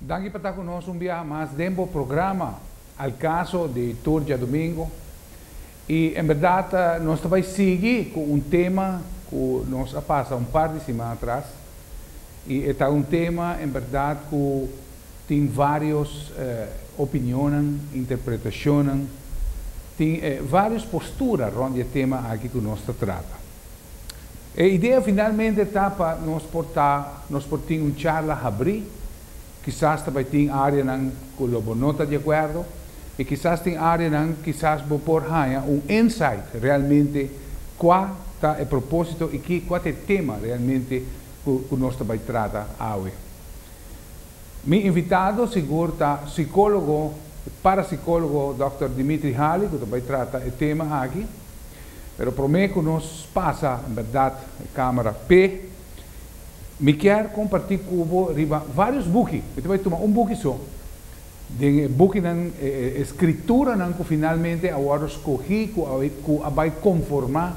Danke por estar conosco un día más de un programa al caso de Turgia Domingo. Y en verdad nos vamos a seguir con un tema que nos ha pasado un par de semanas atrás. Y este es un tema en verdad que tiene varias opiniones, interpretaciones, tiene varias posturas rond el tema aquí que nos trata. La idea finalmente está para nos portar una charla abrir. Quizás também tem área que o não está de acordo e quizás tem área que quizás vou por insight realmente qual está o propósito e qual é o tema realmente que nós também trata hoje. Meu invitado seguro está psicólogo, parapsicólogo Dr. Dimitri Hali, que também trata o tema aqui. Pero prometo que nos passa, em verdade, a câmera P. Me quero compartilhar com você vários books. Você vai tomar book só. De book escritura que finalmente agora escolhi que vai conformar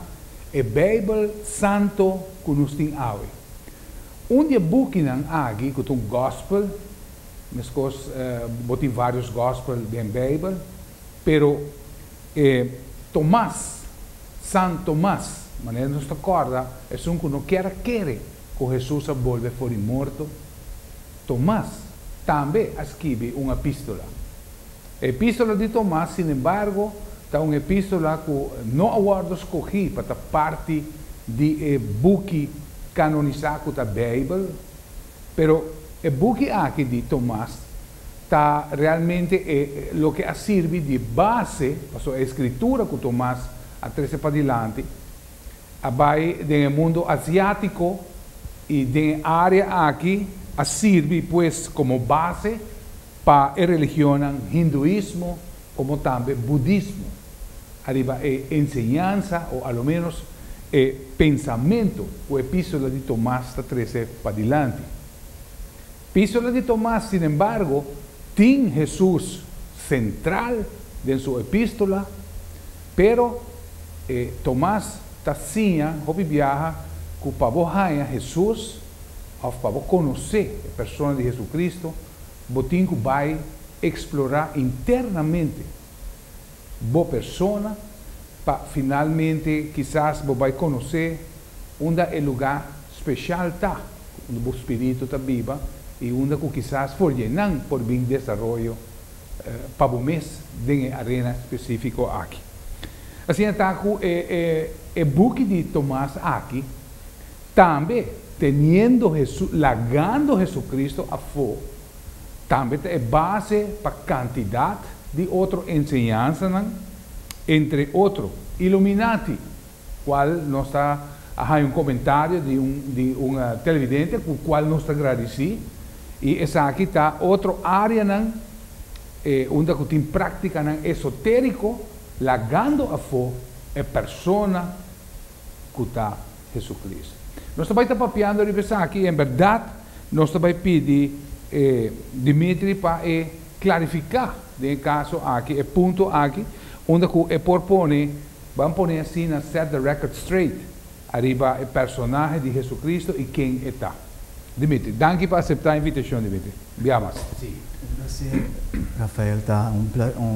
a Bíblia Santo que nos tem hoje. Book aqui que tem gospel, mas tem vários gospel da Bíblia, pero Tomás, Santo Tomás, maneira nos acorda, é que não quer que Jesus volve fora morto. Tomás também escreve uma epístola. A epístola de Tomás, sin embargo, é uma epístola que não aguardo escolhi para parte de book canonizado da Bíblia, pero o book aqui de Tomás está realmente o que serve de base para a escritura que Tomás a 13 para adiante, vai no mundo asiático. E de área aqui serve pues como base para a religião hinduísmo, como também budismo. Arriba enseñanza ou ao menos pensamento, o epístola de Tomás está 13 para adiante. Epístola de Tomás, sin embargo, tem Jesus central em sua epístola, pero Tomás está sim, hobby viaja, que para você Jesus, ou para você conhecer a pessoa de Jesus Cristo, você vai explorar internamente a pessoa, para finalmente, quizás, você vai conhecer onde é o lugar especial está, onde o Espírito está vivo, e onde quizás for llenando por bem desenvolvimento para o mês, em arena específica aqui. Assim, está o book de Tomás aqui, também, teniendo Jesus, largando Jesucristo a fora, também é base para quantidade de outras enseñanças, entre outros, Illuminati, qual nós está, há comentário de televidente, com o qual nós agradecemos, e essa aqui está outra área, onde tem prática esotérico, largando a fora a pessoa que está Jesucristo. Nós também estamos papiando de pensar aqui, em verdade, nós também pedimos Dimitri para clarificar, no caso aqui, o ponto aqui, onde vamos pôr assim, set the record straight, arriba o personagem de Jesus Cristo e quem está. Dimitri, danke por aceitar a invitação, Dimitri. Viamos. Sim, Rafael, tá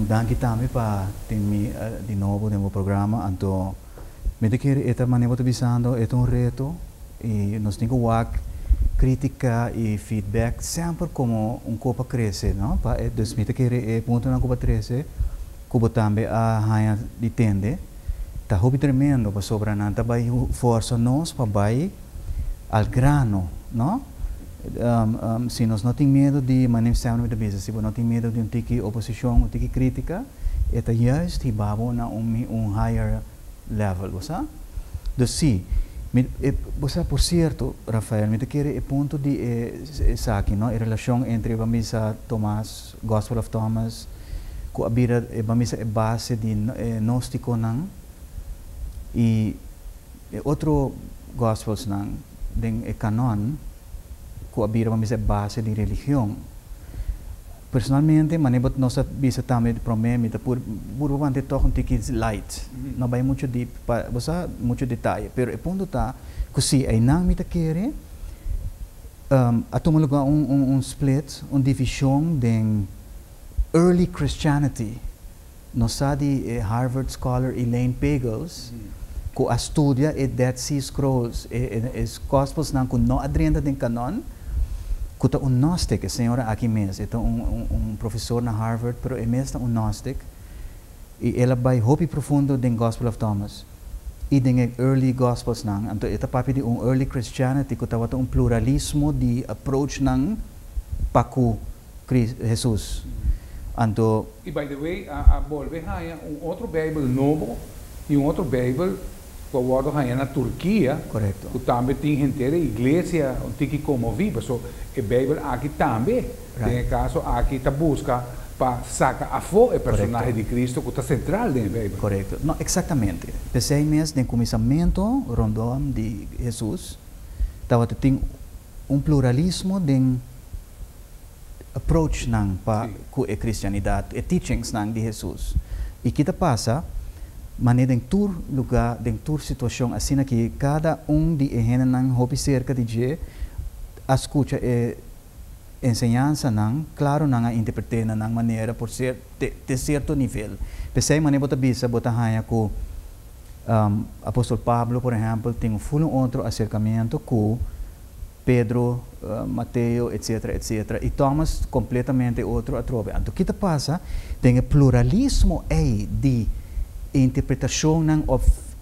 danke também para ter de novo no programa, então, me quero esta maneira de visando, é reto, e nós temos que crítica e feedback sempre como copa cresce, não? Então, me quero ponto na copa cresce, como também a rainha de tende, tá hobby tremendo para sobrar nada, vai força nós para vai al grano, não? Se nós não temos medo de manifestar no business, se nós não temos medo de tiki oposição, tiki crítica, é just hibabo na higher level, você? Então, sim, você, por certo, Rafael, me quer o ponto de aqui, não? A relação entre a missa Tomás, Gospel of Thomas, com a missa é base de gnóstico, não? E outro Gospels, não? Den canon, com a missa é base de religião. Personalmente, manebot nós bisa também problema por bande toch um ticket light. Não vai muito deep, muito detalhe. Pero o ponto tá que se aí não me quer Atumo lugar split, divisão de early Christianity. Nos di Harvard scholar Elaine Pagels, que estudia Dead Sea Scrolls, os Gospels não que não adrenda den canon, que é Gnostic, a senhora aqui mesmo, é professor na Harvard, pero é mesmo Gnostic, e ela vai hopi profundo den Gospel of Thomas, e den early Gospels não, então esta papi de early Christianity, que tawata pluralismo de approach não paku Jesus. Anto, e by the way, a volve haya outro Bible novo e outro Bible que o haya na Turquia. Correcto. Que também tem inteira igreja onde que como vive, so a Bible aqui também. Tem caso aqui tá busca para sacar a fora o personagem de Cristo que está central na Bíblia. Correcto. Não, exatamente. Pensei mesmo no começamento rondom de Jesus, tava tem pluralismo de approach nang pa ku e cristianidade, e teachings nang de Jesus. E kita passa, maneira em tur lugar, em tur situação assim que cada de ehena nang hopi cerca de je, escuta e enseñança nang, claro nang a interpretar nang maneira por ser de certo nível. Pensei maneira bota bisa bota haya ku apóstolo Pablo, por exemplo, tem full outro acercamento com Pedro, Mateo, etc., etc. E Thomas completamente outro atrobe. Então, o que passa? Tem pluralismo aí de interpretação ou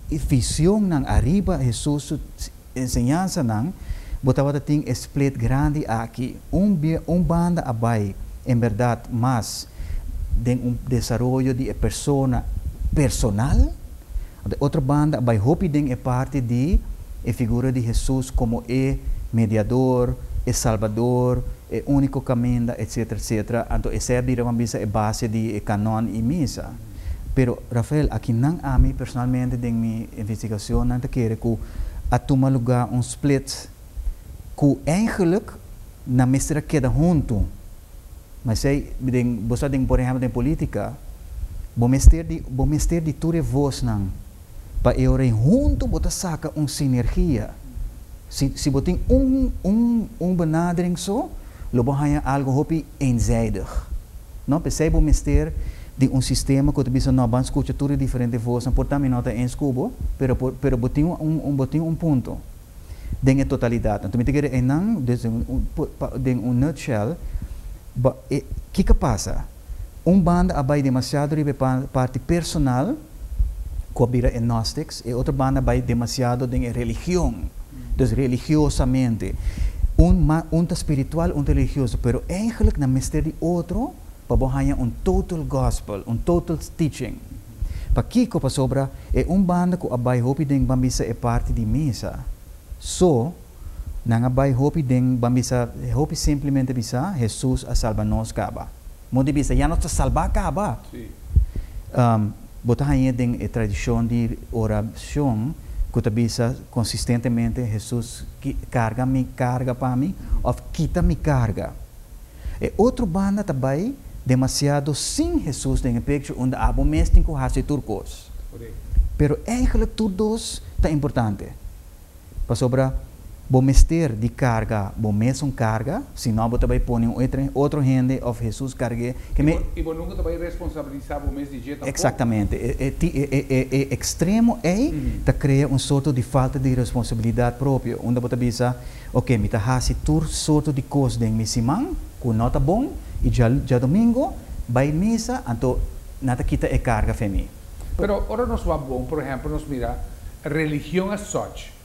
visão ng arriba Jesus, enseñança ng, botava tem split grande aqui. Banda abai, em verdade, mas tem desenvolvimento de persona personal. Outra banda abai hopi tem parte de figura de Jesus como mediador, salvador, único caminho, etc., etc. Então, essa é a base de canon e missa. Pero, Rafael, aqui não há mim, personalmente, em minha investigação, não quero que atuma lugar split que, eigenlijk, na mistura queda junto. Mas, sei, você tem, por exemplo, em política, bom mister de ture voz, não. Para eu junto, você saca sinergia. Se você tem benadering so, lobo hanya algo hopi eenzijdig. Não percebe o mistério de sistema que você não vai escutar tudo diferente vozes, portanto não tem escubo, pero botinho ponto. Den totalidade. Então me diga não, de nutshell, que passa? Banda abai demasiado de parte personal, cobira gnostics, e outra banda abai demasiado de religião. Dus religiosamente, espiritual, religioso, pero eigenlijk na mistério outro, pabohanya total gospel, total teaching. Pa kiko pa sobra, banda ko abay hopi ding bambisa parte de misa. So, nang abay hopi ding bambisa, hopi simplesmente bisa, Jesus a salva nos kaba. Mundi bisa, ya nos salva kaba. Botahanya ding tradisyon de oração, que bisa consistentemente Jesus carga para mim, ou quita me carga. E outro banda também demasiado sem Jesus tem picture onde abo mesmo com hasi turcos. Pero eigenlijk todos tá importante. Para sobra bom mister de carga, bom mesmo carga, senão você vai pôr outro gente of Jesus carga que me e você nunca vai responsabilizar o mês de dia tampoco. Exatamente. Extremo tá cria sorto de falta de responsabilidade própria, onde você bisa, ok, me tá hasi tur sorto de coisa de misimang, com nota bom, e já domingo vai missa, então nada kita carga femi. Pero ora nos va bom, por exemplo, nos mira religião as such.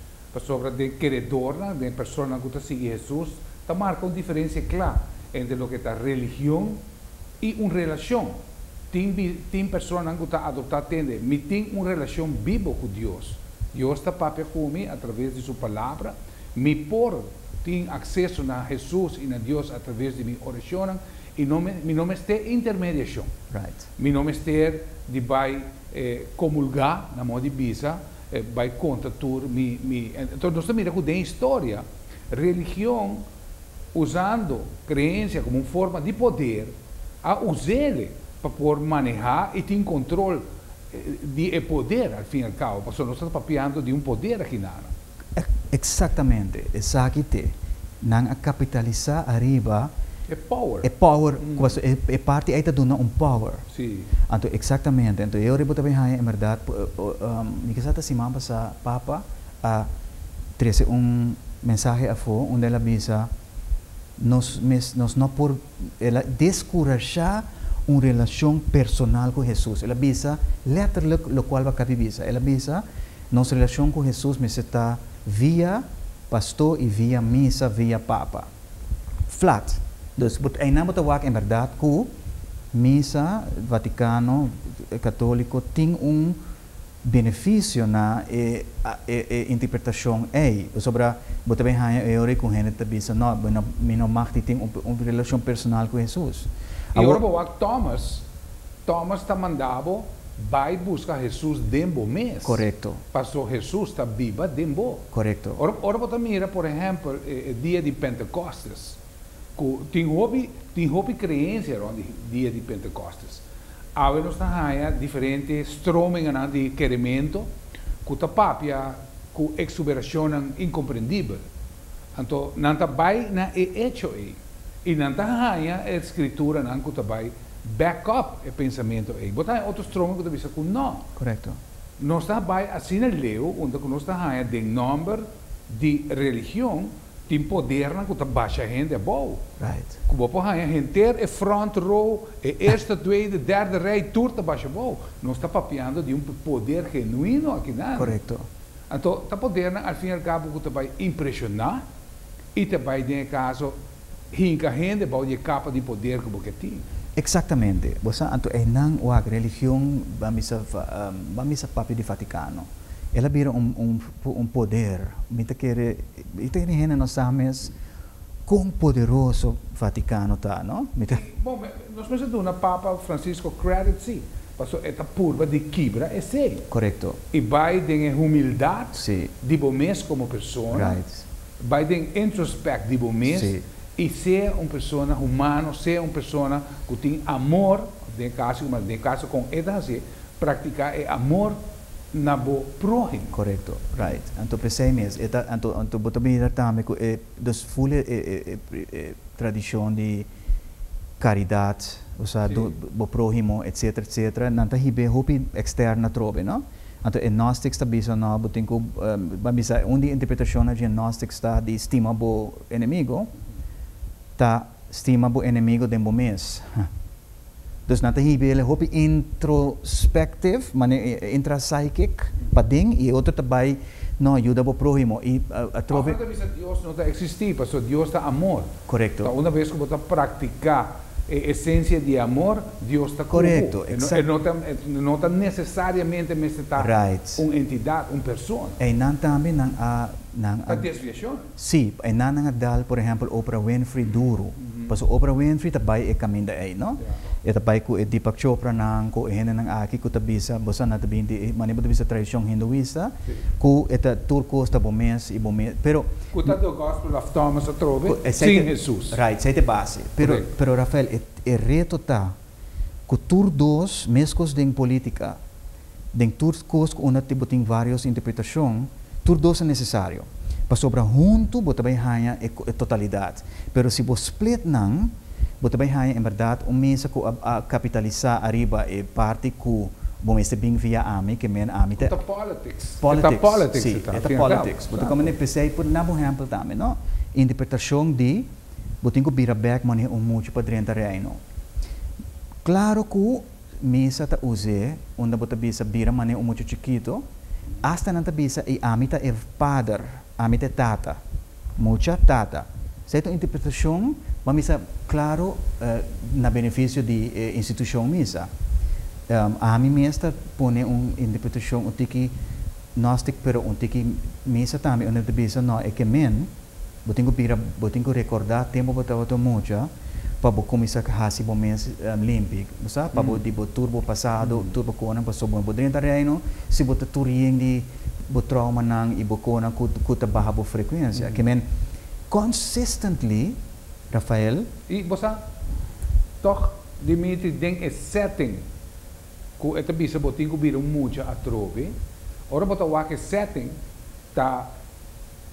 Sobre de queredor, de persona que sigue Jesus, está marca uma diferença clara entre o que está religião e uma relação. Tem pessoas que estão adotadas, mas tem uma relação viva com Deus. Deus está papel comigo através de sua palavra, me por tem acesso a Jesus e a Deus através de minha oração e não me está intermediação. Right. Me não me está de vai comulgar na mão de bisa. Vai contra tudo, então nós também com a história, religião usando crença como uma forma de poder, a usar para poder manejar e ter controle de poder, ao fim e ao cabo, porque nós estamos papiando de um poder aqui nada. Exatamente, exatamente. nang a capitalizar arriba power. e power, e parte aí tá dando power. Sim. Então, exatamente. Então, eu rebo também há, em verdade, me que se mamba sa papa, trouxe mensagem a fo, onde ela avisa, nós não por ela descorajar uma relação personal com Jesus. Ela avisa, letterlijk, lo qual vai avisa. Ela avisa, nossa relação com Jesus me está via pastor e via missa, via papa. Flat. Dus aí não botar wak em verdade que missa, Vaticano, católico tem benefício na interpretação aí. Sobre botar bem eu com gente que não, não mag tem uma relação personal com Jesus. E agora wak Thomas está mandado vai buscar Jesus dentro mês. Correto. Pastor Jesus está viva dentro. Correto. Agora você mira, por exemplo, o dia de Pentecostes. Tem hobby creencia no dia de Pentecostes. Há diferentes stromingen de querimento, que tapapia, com exuberação incompreendível. Então, não vai na hecho aí. E não há a escritura não que vai back up o pensamento aí. Botar outro stroming que diz que não. Correto. Nós vai assim no leu, onde nós há de número de religião tem poder na que baixa a gente é bom. Right. Como por a gente é front row, é eerste, tweede, derde rij, turta baixa bom. Nós está papiando de poder genuíno aqui na. Correto. Então, está poder al fim e al cabo que vai impressionar e vai em caso hinca gente vai de capa de poder que você tem. Exatamente. Você anto é não a religião vamos a papi de Vaticano. Ela vira poder. Mita quer gente nós sabemos quão poderoso Vaticano tá, não? Bom, nós vamos dar na Papa Francisco credit sim. Passou esta curva de quebra é sei. Correto. E vai ter humildade sim. de bomês como pessoa. Right. Vai ter introspect de bomês. Sim. E ser uma pessoa humana, ser uma pessoa que tem amor, de caso com ela, praticar é amor na bo prójimo. Correto, right. Então, precisamente, então, botar também que dos full tradição de caridade, ou seja, do prójimo, etc, etc, não está hibe hopi externa trove, não? Então, em Gnostics está bisa não, botem que, bisa, onde interpretação de Gnostics está de estima bo inimigo, tá estima bo inimigo de mês. Dus na tahibe ele hopi introspective, intrapsychic, pading e outro também não ajuda bo prójimo e a trove. Deus não está existir, porque Deus está amor. Correto. Então, uma vez que você praticar a essência de amor, Deus está correto. Não está necessariamente right. Uma entidade, uma pessoa. E não também não a desviação. Sim, e não dal, por exemplo, Oprah Winfrey duro. Porque Oprah Winfrey também é caminho aí, não? E também com Deepak Chopra nang ko ehne nang aki ko tabisa bosa na tabin di manibo tabisa tradisyon hinduista ko eta turcos tabomes e bomes pero kuta do gospel of Thomas atrobe sem Jesus. Right, sai te base. Pero Rafael reto tá ko turdos mescos ding política ding turcos ko una tipo ting vários interpretação turdos é necessário. Para sobra junto bota bem hanya e totalidade. Pero se bo split nang bota bem hanya em verdade mesa ko a capitalizar arriba e parte ko bom este bem via ami que men ami te politics. Sim, politics. Bota como ne pensei por na bom exemplo também, não? Interpretação de botinho bira back mane muito para dentro reino. Claro que mesa ta use onde bota bisa bira mane muito chiquito, hasta nanta bisa e ami ta e padre, ami te tata. Mucha tata. Certa interpretação, mas claro, na benefício de instituição misa. A mim mesmo põe uma interpretação que gnostic, pero que misa também onde bisa não é que men, botinho recordar tempo botava muito, para começar a fazer bom mês limpo, sabe? Para botar turbo passado, turbo cona, para sob o dentro reino, se botar turing de bot trauma nang ibocona kuta baha bo frequência, que men consistently, Rafael. E você, toch, Dimitri, denk é setting, que é bisa botinho bira muito a trove, ora bota o que setting, tá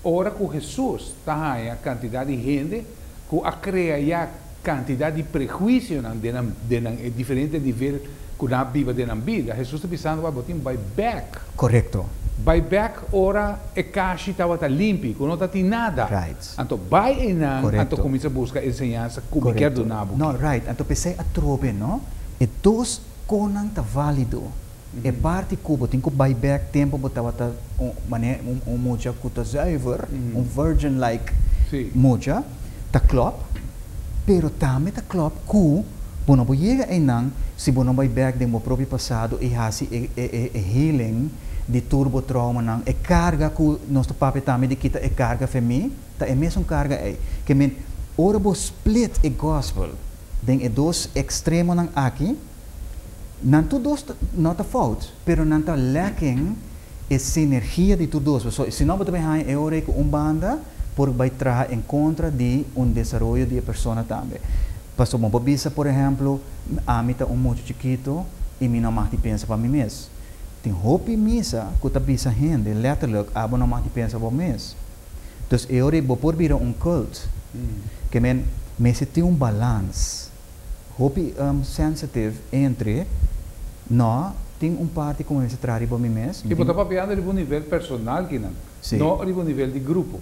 Ora com Jesus, tá a quantidade de gente que a criar quantidade de prejuízo em diferentes níveis que na viva de na vida. Jesus está pensando, vai botar by back. Correcto. By back, ora a caixa estava limpa, não está tem nada. Right. Então, vai e não, Correcto. então começa a buscar ensinança como quer do nabo. No, right. Então, pensei a trobe, no? E dos conang ta válido. E parte cubo, tem que buy back tempo, botava ta moja kuta zuiver, virgin like moja, ta klop, pero também ta klop ku, bono bo chega em nang, se bono buy back de mo próprio passado e hasi healing de turbo trauma nang e carga ku nosso papi também de kita e carga femi, ta é mesmo carga é, que men ora bo split e gospel, den e dos extremo nang aqui. Não todos não está fout, pero não está lacking essa sinergia de todos. So, se não também há é hora que banda por vai trazer em contra de desenvolvimento de pessoa também. Pastor Mobisa, por exemplo, a mim está muito chiquito e mim não mais pensa para mim mesmo. Tem hope misa que está bisa gente, letterlijk, abo não mais pensa para mim mesmo. Então, é hora que por vir cult, que me se tem balance, hope sensitive entre no, tem parte como se trata para mim mesmo. E botar papiando de nível personal que não, não de nível de grupo,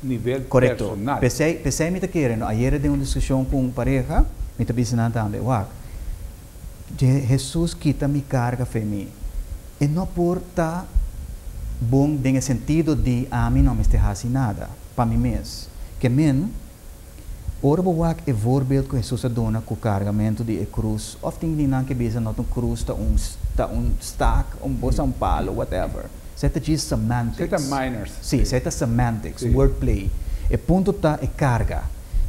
nível correto. personal. Pensei me querendo. Ayer de uma discussão com pareja, me está pensando também, Jesus quita mi carga para mim. E não por tá bom no sentido de a mim não me está fazendo nada para mim mesmo. Que ora bewak e voorbeeld que Jesus dona com o carregamento de cruz. Of tem ninguém que bisa not cruz ta stack, bosa palo, whatever. Seta just semantics. Seta minors. Sim, seta semantics, wordplay. E ponto ta e carga.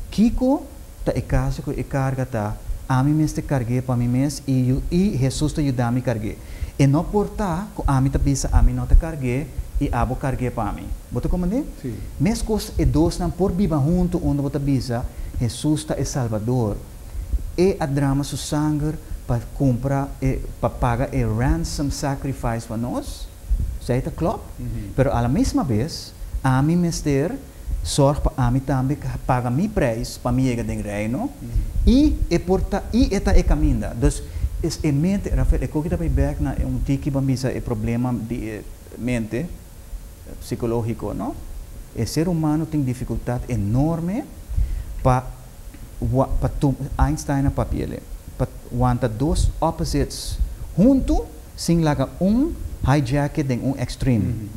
Kiko ta e caso que e carga ta a mim mesmo te carguei para mim mesmo e Jesus te ajuda a me carregar. E não porta que a mim ta bisa a mim não te carguei e abo carguei para mim. Botou como é? Sim. Mescos e dois não por viva junto onde você bisa Jesus está é Salvador. E a drama su sangue para comprar e para pagar e ransom sacrifice para nós. Sei tá claro? Pero a mesma vez, a mim mister sorge para a mim também paga mi preço para me chegar no reino e porta e eta e caminha. Dus is em mente, Rafael, eu que também back na tiki bambisa e problema de mente psicológico, não? O ser humano tem dificuldade enorme para Einstein na papel. Want dois opposites junto, sem laga hijack de extreme.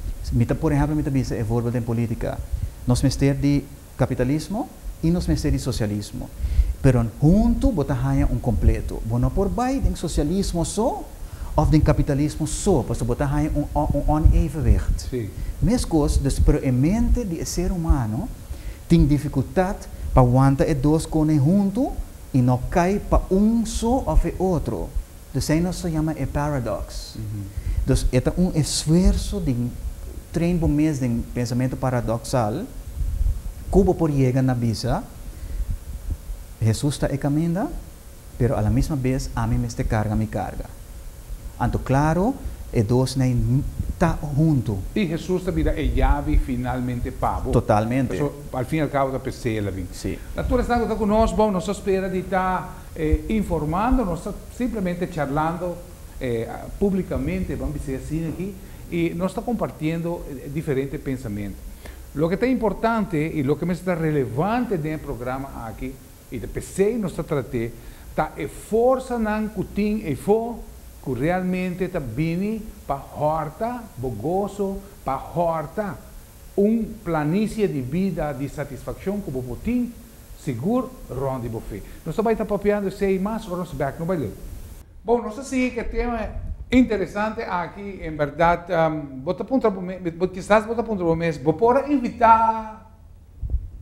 Por exemplo, mita bisa é voorbeeld em política. Nós mister de capitalismo e nós mister de socialismo. Pero junto bota haya completo. Bueno por bai den socialismo só of den capitalismo só, para botar haya onevenwicht. Sim. Mescos, dus pero em mente de ser humano tem dificuldade para aguentar e dois conem junto e não cai para só ou outro. Dus aí se chama e paradox. Dus é esforço de treino mês de pensamento paradoxal, cubo por chegar na bisa. Jesus está caminhando, pero a la mesma vez a mim me está carga mi carga. Anto claro, e dois nem tá junto. E Jesus também é chave finalmente para Totalmente. Eso, al fin y al cabo da pesela. Sim. La tua está conosco, nós espera de estar informando, nós simplesmente charlando publicamente, vamos dizer assim aqui, e nós está compartilhando diferentes pensamentos. Lo que está importante e lo que me está relevante dentro do programa aqui, e de PC nós está tratando, está a força não cutim e fo que realmente está vindo para horta, bogoso, para horta, planície de vida, de satisfação que o botim, seguro, ronde bofê. Nós também está papiando sei mais ou nos back no baile. Bom, nós assim que tema interessante aqui, em verdade, quizás bota ponto para mês, vou por invitar,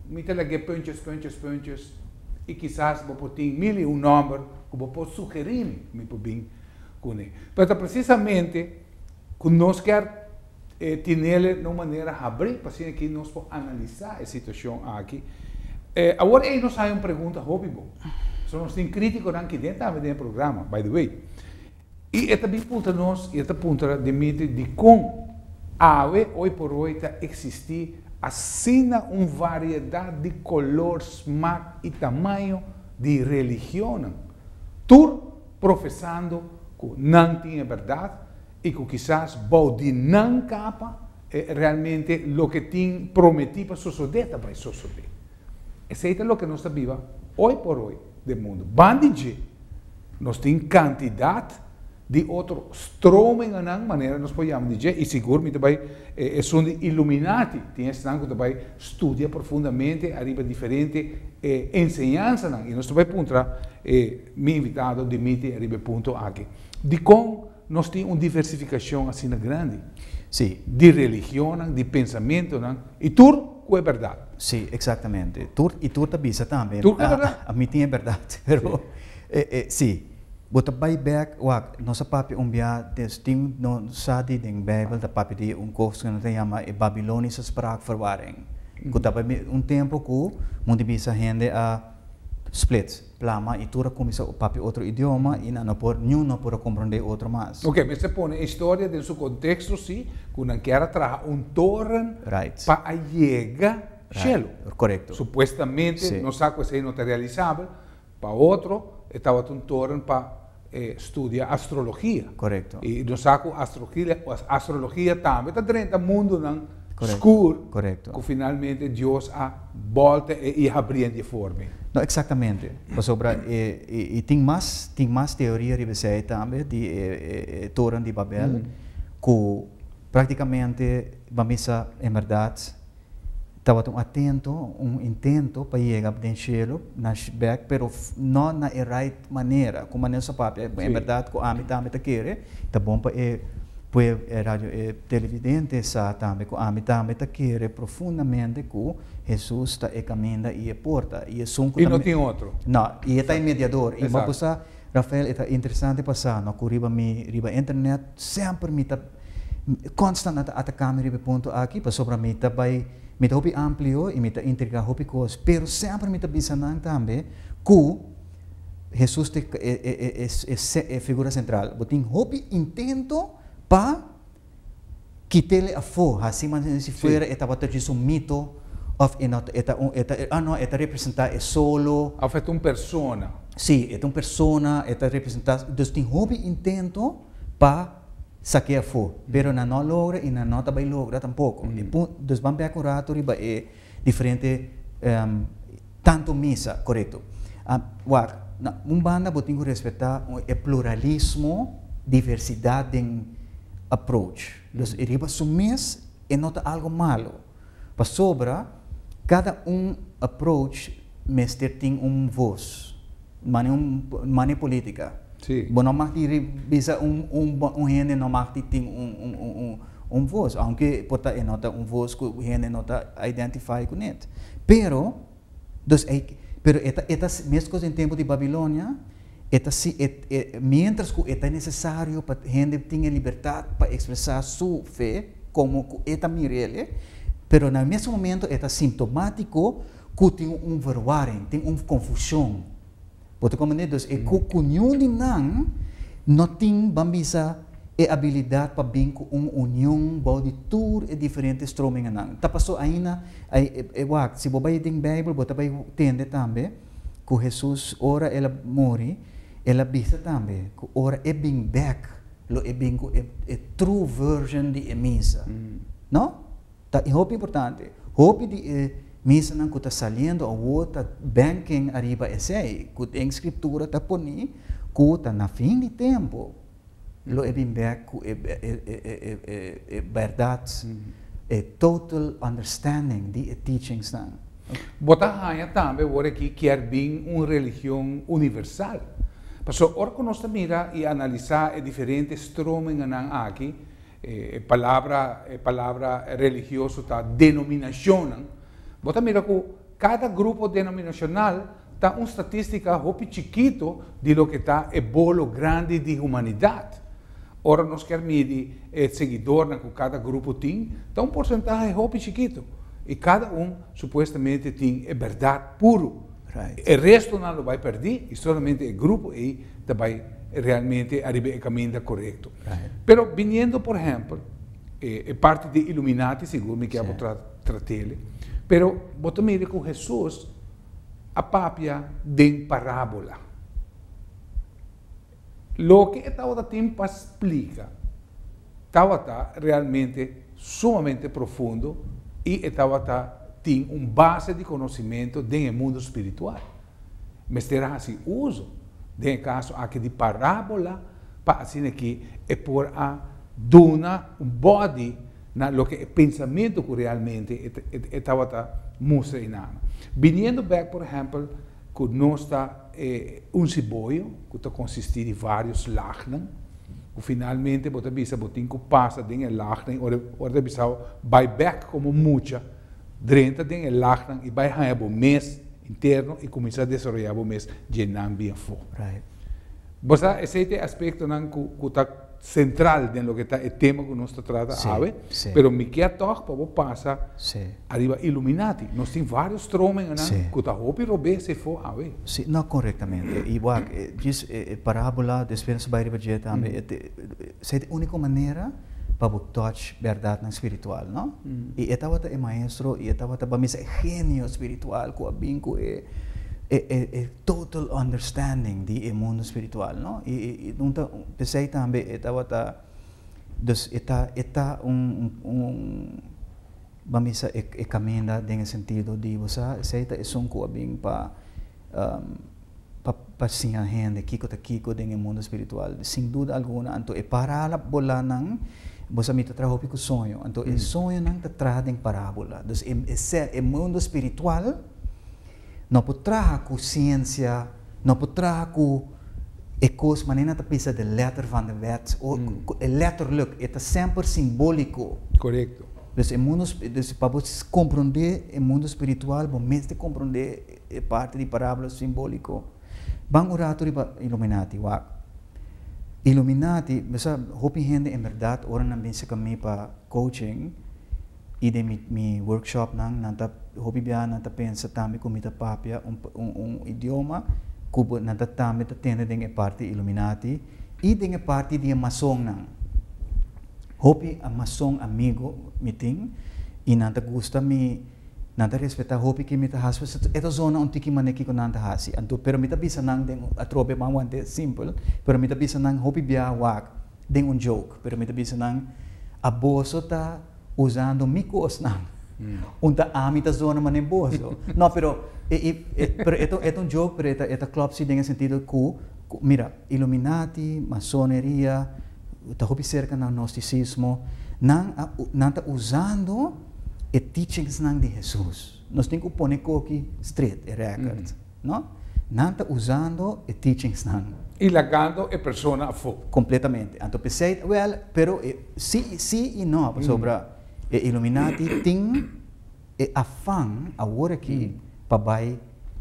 me telegue pontos, e quizás vou ter 1001 número que vou sugerir me bem com ele. Mas precisamente que nós quer ter de uma maneira abrir para que nós possamos analisar a situação aqui. Agora aí nós temos uma pergunta hobby. Nós temos críticos aqui dentro do programa, by the way. E também ponta nós, e esta ponta de como hoje por hoje existir assina uma variedade de color, smack e tamanho de religião. Tur professando que não tinha verdade e que quizás body não capa realmente o que tinha prometido para suceder vai suceder. Esse é o que nós vivemos hoje por hoje do mundo. Bandage, nós temos quantidade de outros stroming na maneira nós podemos dizer, e seguro que também são de Illuminati, tem estão que também estudia profundamente, arriba diferente ensinança, e nós também encontrar meu invitado Dimitri arriba ponto aqui. De como nós temos uma diversificação assim grande, Sim. de religião, de pensamento, e tudo é verdade. Sim, exatamente. E tu também também. Tudo é verdade. A mim é verdade, pero sim. Bota by back, nossa papi dia tem no sadi ding Bible da papi di coisa que não tem chama Babilonische spraakverwarring. Kuta tempo que mundo bisa gente a split, plama e tura começa o papi outro idioma e não por compreender outro mais. Ok, mas você põe a história dentro do seu contexto, sim, que não quer trazer torre para chegar ao cielo. Correto. Supostamente, não sabe se não está realizável, para outro, estava torre para estudar astrologia. Correto. E nós sabemos que astrologia também está dentro do mundo escuro. Correto. Que finalmente Deus a volta e abre de forma. Não, exatamente. E tem mais teoria de você também de Torre de Babel, que praticamente vamos em verdade estava atento, intento para chegar ao cielo, na back, pero não na right maneira, como nessa papo, em verdade, que a mim também quer, tá bom para rádio televidente sa também, que a mim também quer profundamente que Jesus está caminhando e porta e não tem outro. Não, e está mediador. E mas Rafael, é interessante passar, no que riba internet sempre me constante atacando riba ponto aqui, para sobre mim também me hopi amplio e me intriga hopi coisas, pero sempre me bisanang também que Jesus é figura central. Botin hopi intento para quitarle a fo, assim mas se fuera estava todo um mito of eta representar solo. Afeta persona. Sim, é persona, eta representar, dus tem hopi intento para saquear fo, pero não logra e não também logra tampouco. Dos vamos ver com riba é diferente, tanto missa, correto. Banda botinho respeitar o pluralismo, diversidade em approach. Dus riba sumes e nota algo malo. Para sobra, cada approach mestre tem voz, mane política. Sim. Bom, não mais bisa gente não mais tem voz, aunque pode ter nota voz que gente nota identify com ele. Pero estas mesmo em tempo de Babilônia, mientras que é necessário para gente tenha liberdade para expressar sua fé, como é mirele, pero no mesmo momento é sintomático que tem verwarring, tem confusão. Porque como nedos, cunhão de não tem bambisa habilidade para bem com união, body tour e diferentes stroming nang. Tapos ainda, se você tem Bible, você vai entender também que Jesus ora ela morre, ela bisa também que ora é bem back, lo é bem é true version de missa, não? Tá é muito importante. Hope de misa nang kuta saliendo a outra banking arriba essay, kuta em escritura ta poni, kuta na fim de tempo, lo é bem back ku é verdade, é total understanding de teachings nang. Botahanha também agora que quer bem uma religião universal. Passo ora que nós mira e analisar diferentes stroming nang aqui, palavra religioso ta denominação. Bota mira que cada grupo denominacional está uma estatística muito chiquito de lo que está o bolo grande de humanidade. Ora nós queremos medir seguidor que cada grupo tem, está porcentagem muito chiquito. E cada supostamente tem a verdade puro. Right. O resto não vai perder, e somente o grupo aí vai realmente arribar ao caminho correto. Right. Pero viniendo, por exemplo, parte de Illuminati, seguro me quero tratele. Pero, bota mire com Jesus, a papia de parábola. Lo que estava tempo explica, estava realmente sumamente profundo e estava tem base de conhecimento do mundo espiritual. Mas terá assim uso, de caso aqui de parábola, para assim aqui é por a dona body na lo que é pensamento que realmente estava mostrando. Viniendo back, por exemplo, que nós está ceboio, que está consistir de vários lagnen, que finalmente você bisa botin que passa dentro do lagnen, ou bisa vai back como mucha, dentro do lagnen e vai ganhar o mês interno e começar a desenvolver o mês llenando bem fogo. Right. Você esse aspecto que está central dentro do que está o tema que nós tratamos, pero me quer toch para passar arriba Illuminati. Nós temos vários tromen que está hopi robe se for ave. Sim, não corretamente. Igual, diz parábola, desperas vai riba também. É a única maneira para touch verdade espiritual, não? E estava é maestro e estava para mim é gênio espiritual, com a binco total understanding de mundo espiritual, não? E então pensei também estava dus eta bamisa caminha nesse sentido de você aceita é som com a bem para sim a gente kiko dentro mundo espiritual sem dúvida alguma então é para bola não você me trajo pico sonho então é sonho não te traz em parábola dus é mundo espiritual não pode trazer com ciência não pode trazer com coisas maneira de pensar de letter van de wet ou letterlijk é sempre simbólico correto dus para você compreender o mundo espiritual bom mesmo compreender parte de parábola simbólico bang oratório para Illuminati Illuminati bisa hopi gente em verdade ora não bem se caminho para coaching e de mi workshop nanta hopi bia nanta pensa também como ita papia idioma kubo nanta também tende dengan parte Illuminati e dengan parte de mason nang hopi a mason amigo meeting e nanta gusta mi nanta respeta hopi que mita haspa esta zona onde que maneki ko nanta hasi anto pero mita bisa nang den atrobe mawante simple pero mita bisa nang hopi bia wak den joke pero mita bisa nang abuso ta usando micos nang unta amita zona manemboso no pero pero é joke pero é club si dengan sentido que mira Illuminati masoneria tá hopi cerca ng gnosticismo nanta usando teachings nang de Jesus nós temos que pôr aqui straight record no nanta usando teachings nang e lagando a persona a fogo completamente então pensei well pero sim e não sobre Illuminati tem afã agora aqui para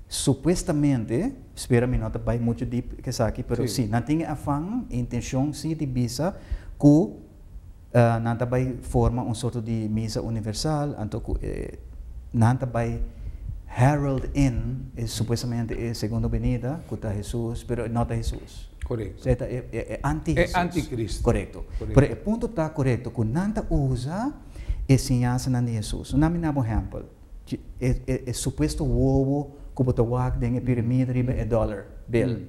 supostamente espera-me não tá vai muito deep que aqui pero sim não tem afã intenção sim de bisa que nanta vai forma sorte de misa universal então nanta vai herald in supostamente segunda venida que está Jesus pero não está Jesus correto é anti-Jesus é anticristo correto pero o ponto está correto que nanta usa ensinança de Jesus nami na exemplo é suposto ovo que bota wak dentro piramide riba dollar bill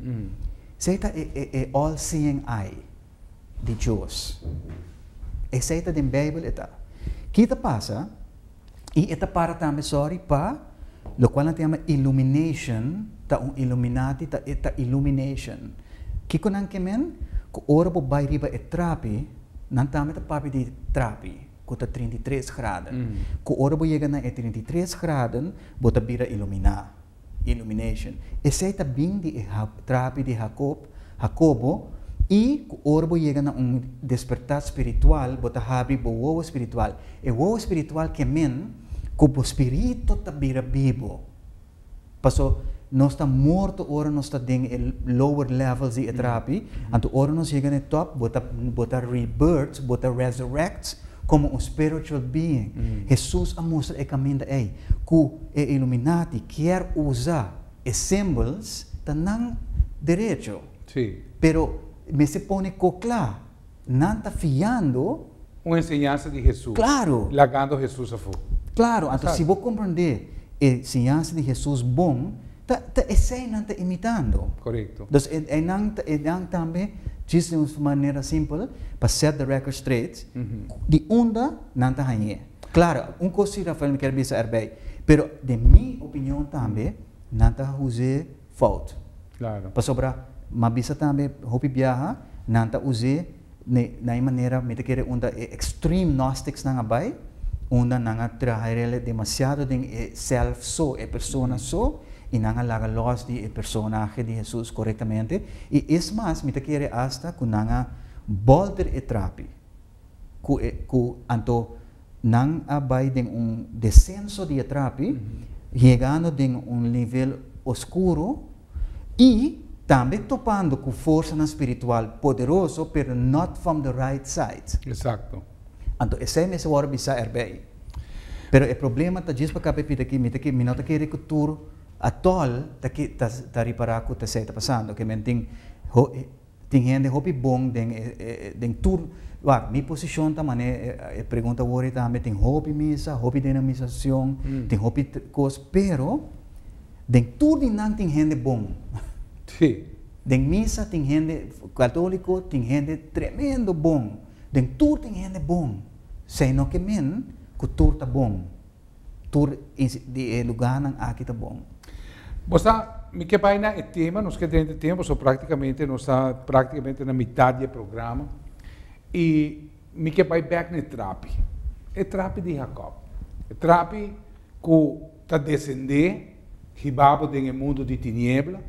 seita é all seeing eye de Deus seita de Bible eta kita passa e eta para também sorry pa lo qual não chama illumination ta Illuminati ta eta illumination kiko nang kemen ko ora bo bay riba trapi nan também ta papi de trapi kuta 33 graden. Ko ora bo chega na 33 graden, bota bira illumination. Esse tá bem de trapi de Jacobo e ko ora bo chega na despertar espiritual, bota abre bo wo espiritual. E wo espiritual que men ko bo espírito tá bira vivo. Paso nós está morto ora nós está em lower levels de trapi, anto ora nós chega na top, bota rebirth, bota resurrect como spiritual being. Jesus a mostra e caminho que o Illuminati quer usar os symbols tanang direito. Sí. Pero me se pone claro, não está fiando uma enseñanza de Jesus. Claro. Lagando Jesus a fogo. Claro, então se você compreender a ciência de Jesus bom, tá esse não está imitando. Correto. Então, não também, de uma maneira simples, para set the record straight, de onda não está aí. Claro, coisa que Rafael me quer dizer erbij, pero de minha opinião também, não está usando fault. Claro. Para sobra, mas bisa também, hopi viaja, não está usando na maneira, me quer onda extreme gnostics não abai, onda não trabalha demasiado de self so, persona so, e não laga los de personagem de Jesus corretamente. E é mais, me quer hasta que não bolder e trapi, que anto não abai de descenso de trapi, chegando de nível oscuro e também topando com força espiritual poderoso, pero not from the right side. Exato. Então, esse é o mesmo que bisa erbij. Pero o problema está diz para capita que me não quer que tur atol tá reparar que está passando, que men tem gente hopi bom den tur. Minha posição também pergunta agora também tem hopi misa, hopi dinamização, tem hopi coisa, pero den tur não tem gente bom. Sim. Den misa tem gente católico, tem gente tremendo bom. Den tur tem gente bom. Sendo que men que tur tá bom. Tur de lugar não aqui tá bom. Você me que vai na tema, nós que temos tempo, só praticamente nós está praticamente na metade do programa e me que vai back na trapi. É trapi de Jacob. É trapi que tá descender, ribabo do mundo de tiniebla.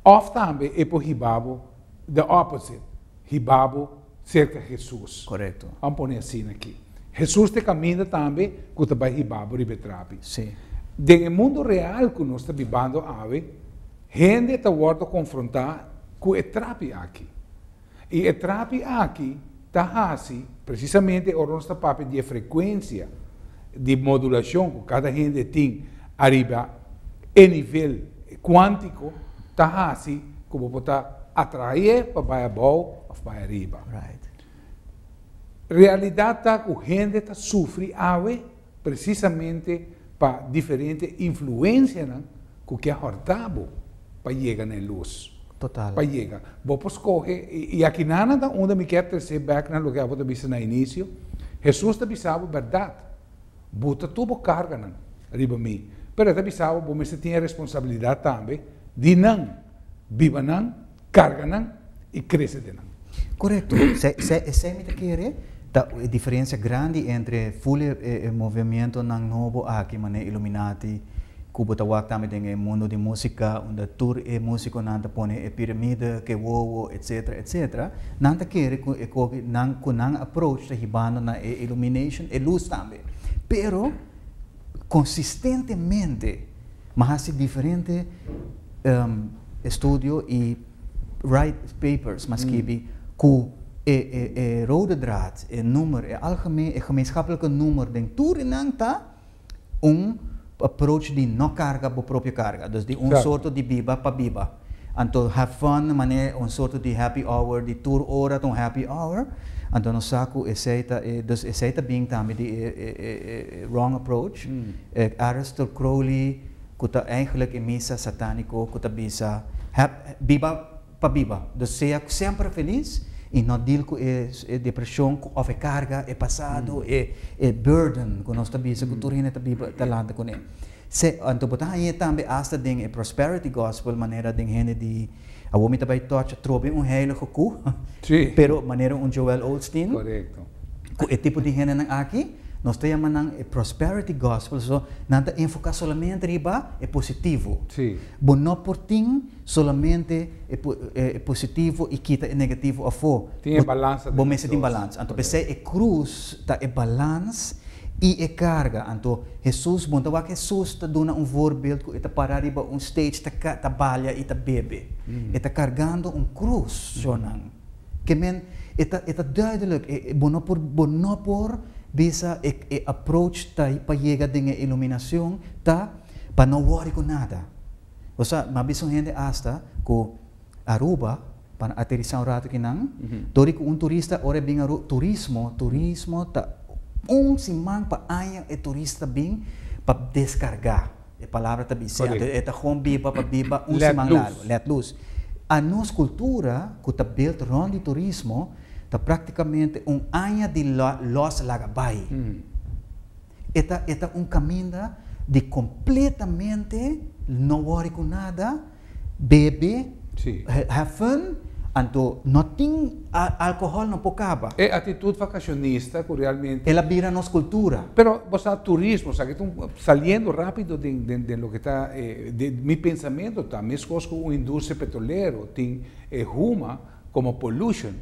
Of também é por ribabo, the opposite, ribabo cerca de Jesus. Correto. Vamos pôr assim aqui. Jesus te caminha também, que te vai ribabo, ribetrapi. Sim. No mundo real que nós estamos vivendo, gente está sendo confrontada com o trapi aqui. E o trapi aqui está assim, precisamente, o nosso papel de frequência, de modulação que cada gente tem arriba, em nível quântico, está assim, como pode atrair para abaixo ou para arriba. Right. Realidade está que a gente está sofrendo precisamente para diferentes influências que é hortabo para chegar na luz. Total. Para chegar. Vamos escolher, e aqui nada onde me quer trazer back na lugar que eu disse no início, Jesus te avisava a verdade. Bota tudo carga não, arriba mim. Pero te avisava, você tem a responsabilidade também de não, viva não, carga não e crescer de não. Correto. Se me quer a diferença grande entre o movimento não novo aqui, mané Illuminati, que tawag também no mundo de música, onde tour e músico não põe a pirâmide, que wow, etc, etc. Não quer que não approach da hibano na illumination e luz também. Pero consistentemente, mas diferente estudio e write papers, mas que rode draad, nummer, algemeen, gemeenschappelijke nummer, den toer in anta, approach die no carga bo propria carga, dus die soort di biba pa biba. And to have fun, mané, soort di happy hour, di tour ora ton happy hour, and to no saku dus eseita being tami di wrong approach. Aristotle Crowley, kuta eigenlijk in misa satanico, kuta bisa, biba pa biba. Dus sea sempre feliz, e não deal com a depressão, ou a carga, o passado, o burden, que nós estamos culturando talando com ele. Se anto botar aí também hasta den a prosperity gospel maneira den gente de a homem também touch trobe heilige cu, pero maneira Joel Osteen. Correto. O tipo de gente aqui nós temos a prosperity gospel, so nada enfocar solamente riba é positivo. Sim. Bom não por tim solamente é positivo e quita é negativo a fo. Tem balança. Bom mês tem balança. Então pensei é cruz tá é balance e é carga. Então Jesus bom tá Jesus tá dando voorbeeld que tá parar riba stage tá balha e tá bebe. Tá carregando cruz sonang. Que men é duidelijk bom não por bisa approach tayo payega din iluminação ta para não worry com nada. O sea, mabisong gente hasta ko Aruba para aterrizar rato kinang. Tori ko turista ore binga turismo ta simang pa aya e turista bing pa descargar. E palavra tabi siya. Eta gewoon biba pa biba simang lalo. Let loose. A nossa cultura, que está built rond de turismo, está praticamente aya de los lagabay. Eta caminho de completamente não worry com nada, bebe, have fun, anto não tem álcool não pocaba. É atitude vacacionista que realmente. Ela vira nossa cultura. Pero você turismo, sabe, saliendo rápido de lo que está, de mi pensamento está, mesmo com o indústria petrolero, tem Ruma como pollution.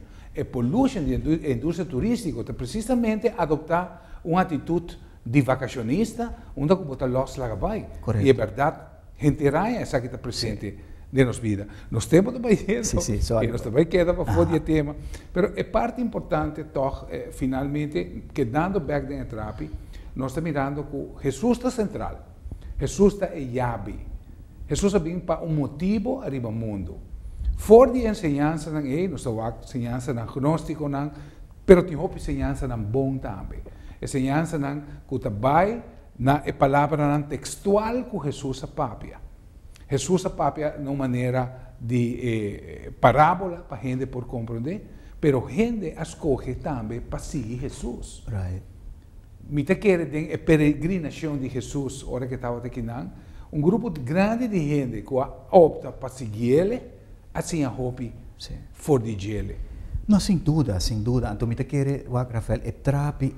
Pollution de indústria turística, é precisamente adoptar uma atitude de vacacionista, onde que botar los lagabay. E é verdade, gente raia essa que está presente de nossa vida. Nós temos também isso, e nós também queda para fora do tema, mas é parte importante, toch, finalmente, que dando back de entrape, nós estamos mirando que Jesus está central, Jesus está Yahweh, Jesus é bem para motivo arriba ao mundo. Fora de ensinança, nós estamos ensinança gnóstico, mas tem outra ensinança bom também. Ensinança que também na palavra textual que Jesus apapia. Jesus apapia de uma maneira de parábola para a gente por compreender, mas a gente escolhe também para seguir Jesus. Right. Me te quer a peregrinação de Jesus, hora que estava aqui grupo grande de gente que opta para seguir ele, assim a hope for de ele. Não, sem dúvida. Então, me te quer, Rafael, trapi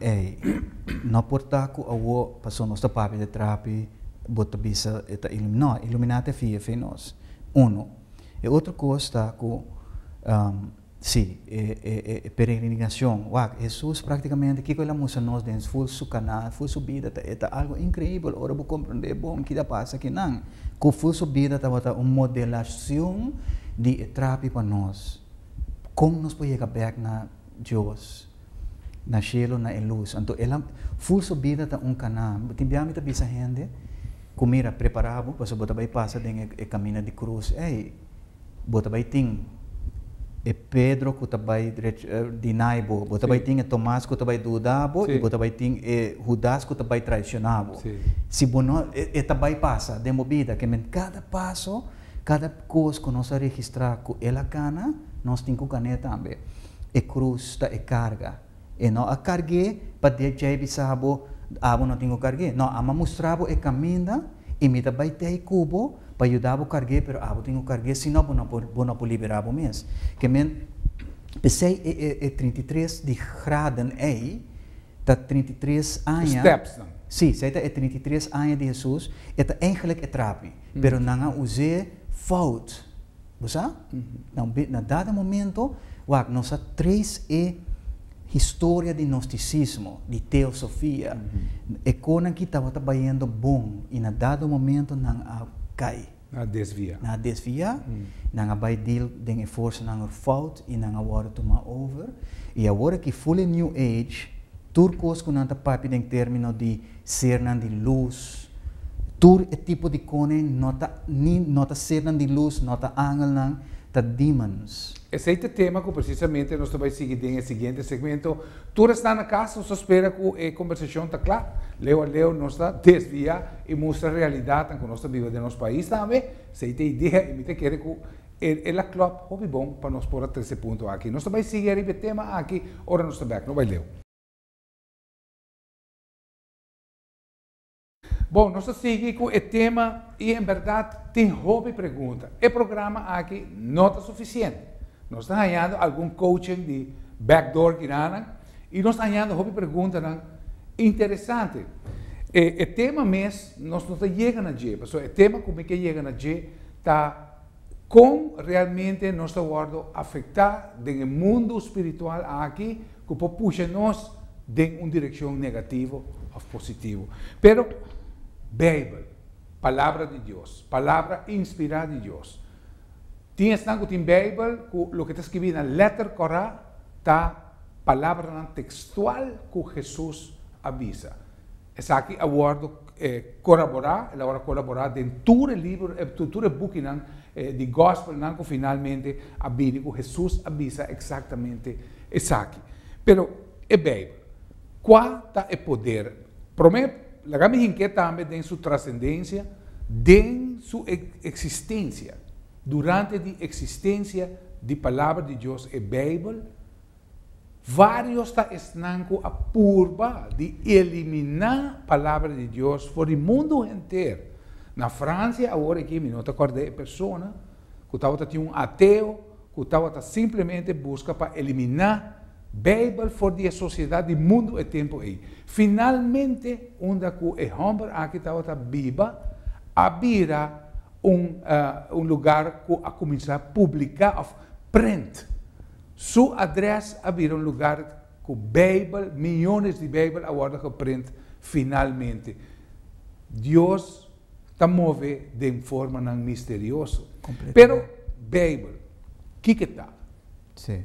não portaco a o passou nosso papi de trapi, bota bisa eta iluminate fia nós. E outra coisa está com peregrinação. Jesus praticamente que ele mostra nós dentro full su canal, full su vida, é algo incrível. Ora vou compreender bom que dá passa aqui não. Com full su vida tá uma modelação de trapi para nós. Como nós podemos chegar na Deus, na cielo, na luz. Então, ela full su vida tá canal. Timbiami tá bisa gente, comida preparado, para botar vai passa dentro e caminho de cruz. Botar vai ting Pedro que vai dinaibo, botar vai ting Tomás que vai dudabo, e botar vai ting Judas que vai traicionabo. Se bono vai passa dentro vida, que cada passo, cada coisa que nós registrar com ela cana, nós temos que caneta também. E cruz tá e carga. E não a cargue para de jebe sabo, abo não tenho cargue. Não, a mostrava e caminha e me dá vai ter cubo para ajudar a cargue, pero abo tenho cargue, senão não vou liberar o mês. Que men pensei 33 de graden tá 33 anos. Steps não. Sim, sei tá 33 anos de Jesus, é eigenlijk trapi, pero não usei fout. Você? Na dado momento, nós três história de gnosticismo, de teosofia, e quando que estava trabalhando bom, e na dado momento não cai. Na desvia. Não vai deal com força não fout e não agora tomar over. E agora que fully new age, turcos com nanta papi em termino de ser de luz. Tur é tipo de cone nota ser de luz, nota angel não, tá demons. Esse é o tema que precisamente nós vamos seguir no seguinte segmento. Tu está na casa, nós espera que a conversação está clara. Leo a leo, nós está desvia e mostra a realidade que nós vivemos no nosso país também. Se tem ideia, e me te quer que ela club hobby bom para nós pôr esse ponto aqui. Nós vamos seguir o tema aqui, ora nós estamos não vai leo. Bom, nós seguimos com o tema e, em verdade, tem hobby pergunta. O programa aqui não está suficiente. Nós estamos ganhando algum coaching de backdoor que e nós estamos ganhando hobby pergunta interessante. O tema mesmo, nós não chegamos a G. O tema como é que chega a G está como realmente nós estamos afetar no mundo espiritual aqui, que pode puxar nós em uma direção negativa ou positiva. Pero Bíblia, palavra de Deus, palavra inspirada de Deus. Tinha estado em Bíblia, o que está escrito na letra Corá, está palavra textual que Jesus avisa. Essa aqui é o colaborar, ela vai colaborar dentro do livro, todo o book de Gospel, que finalmente a Bíblia, Jesus avisa exatamente isso aqui. Pero é Bíblia. Qual é poder? La gama inquieta também tem sua transcendência, tem sua existência. Durante a existência da palavra de Deus e Bíblia, vários estão a purba de eliminar a palavra de Deus por o mundo inteiro. Na França, agora aqui, não te acordei de pessoa que estava tinha ateu, que estava simplesmente busca para eliminar a Bíblia fora da sociedade do mundo e tempo aí. Finalmente, onde o homem aqui estava viva, abrirá lugar que a começar a publicar, print. Sua adresse abrirá lugar com Bíblia, milhões de Bíblia agora que print finalmente. Deus está movendo de forma misteriosa. Pero Bíblia, que está? Sim.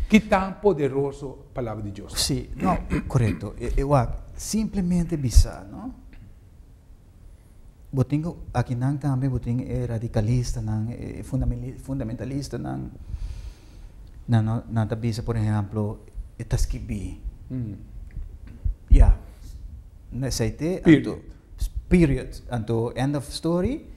Que tão poderoso a palavra de Deus? Sim, não, correto. Eu simplesmente bizarro, não? Botinho aqui nang também botinho é radicalista, nang fundamentalista, nang na tabisa por exemplo, itaskibi. Yeah. Nasaite period. Anto end of story.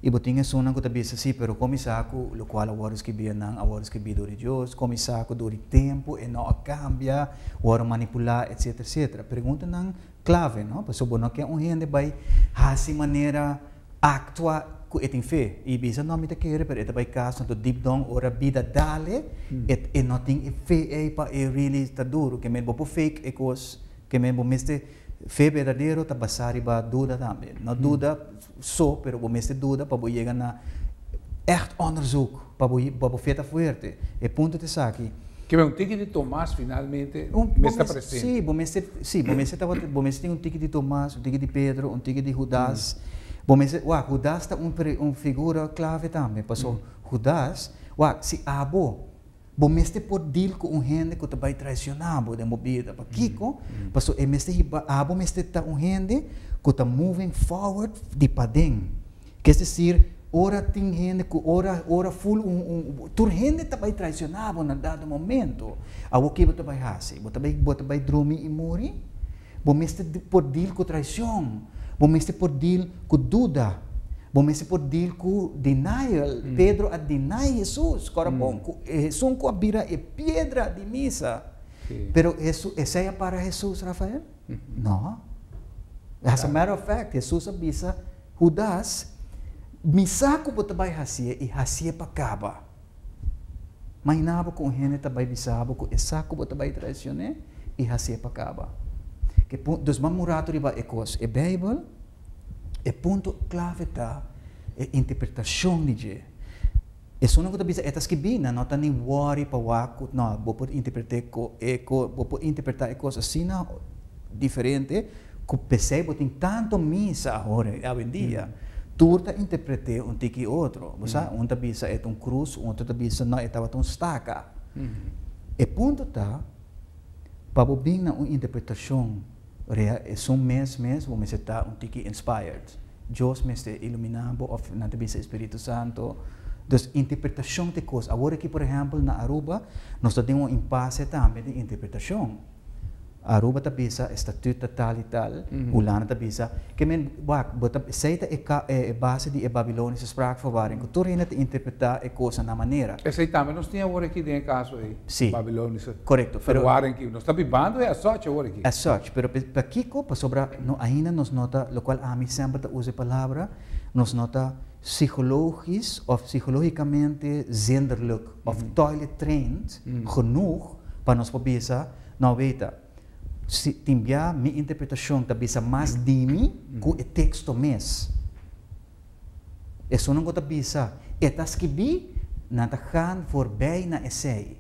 E botinha sunang ko tabisa si pero komisako lo qual awaros que bia nang awaros que bia de Deus, komisako do tempo e não cambia, waro manipular, etc, etc. Pergunta nang clave, não? Paso bono que gente vai hasi maneira actua ku etin fe. E bisa não me te querer, pero eta vai caso to deep down ora vida dale e nothing e fe e pa e really está duro que me bopo fake e cos que me bo meste fe verdadeiro tá basari ba duda também. Não duda só, pero bo meste duda para bo chegar na echt onderzoek, para bo feita fuerte. E ponto te saki. Que é ticket de Tomás finalmente está presente. Sim, bo meste tem ticket de Tomás, ticket de Pedro, ticket de Judas. Bo meste, Judas tá figura clave também. Passou Judas, se abo bom meste por deal com gente que vai traicionar bo de movida para Kiko, passo e meste abo meste tá gente que tá moving forward de padem. Quer dizer, ora tem gente que ora full tur gente tá vai traicionar bo na dado momento. Abo que bota vai hasi, bota vai drumi e muri. Bom meste por deal com traição, bom meste por deal com dúvida. Bom, mas por deal com denial, Pedro a deny Jesus, corabom, Jesus com a bira é pedra de misa. Pero essa é para Jesus, Rafael? Não. As a matter of fact, Jesus avisa Judas, misa ko bota bay hasie e hasie pa kaba. May nabo kung gente tabay bisabo ko esa ko bota bay traicione e hasie pa kaba. Que dos mamurato riba ekos e Bible. E ponto clave tá é interpretação de je. E só não que bisa etas que bina, não tá nem worry pa waku, não, vou por interpretar coisas assim diferente, que percebo tem tanto missa agora, hoje em dia. Turta interpretei tiki outro, você, tá bisa é cruz, tá bisa não é tava estaca. E ponto tá, para bem na interpretação é só mês, vamos estar tiki inspired. Deus me está iluminando, of na tabisa Espírito Santo. Dus interpretação de coisas. Agora aqui, por exemplo, na Aruba, nós temos um impasse também de interpretação. Aruba tabisa estatuto tal e tal, Ulana tabisa, que men seita é base de babilônica spraakverwarring, que todo mundo interpretar a coisa na maneira. Esse também nós tínhamos agora aqui dentro caso aí, babilônica. Correto. Verwarring que nós estamos vivendo é a sorte agora aqui. A sorte, pero para Kiko, para sobra, ainda nos nota, lo qual a mim sempre usa a palavra, nos nota psicologicamente zenderlijk of toilet trained genoeg para nós pobisa, não veita. Se timbia minha interpretação tabisa mais dimi que o texto mes. Isso não gosta bisa. Etas que bi nata gaan voorbij na essay.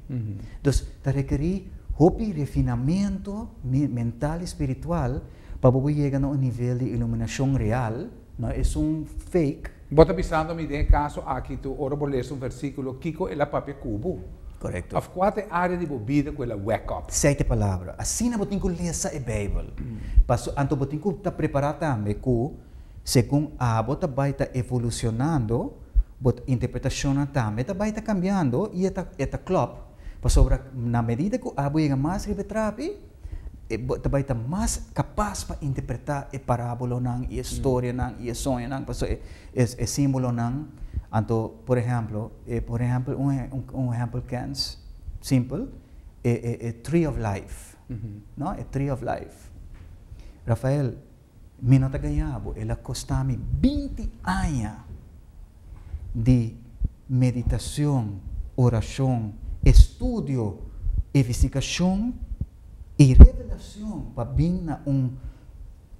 Dus dat requerir hopi refinamento mental e espiritual para poder chegar a nível de iluminação real. Não é fake. Bota pensando me de caso aqui tu ora vou ler versículo Kiko e la papia cubo. Correto. Of quate área de bebida com ela wake up. Sete palavras. Assim na botinho lesa a Bible. Passo anto botinho tá preparado também com segundo a bota vai tá evolucionando, bot interpretação também tá vai tá cambiando e eta club. Passo na medida que a boiga mais rebetrapi também está mais capaz para interpretar a parábola não, e a história não, e a sonho não, porque é símbolo não. Então, por exemplo, exemplo que é simples, é Tree of Life, não? É Tree of Life. Rafael, minota ganhavo, ela costame 20 anos de meditação, oração, estudo, investigação e revelação para vir na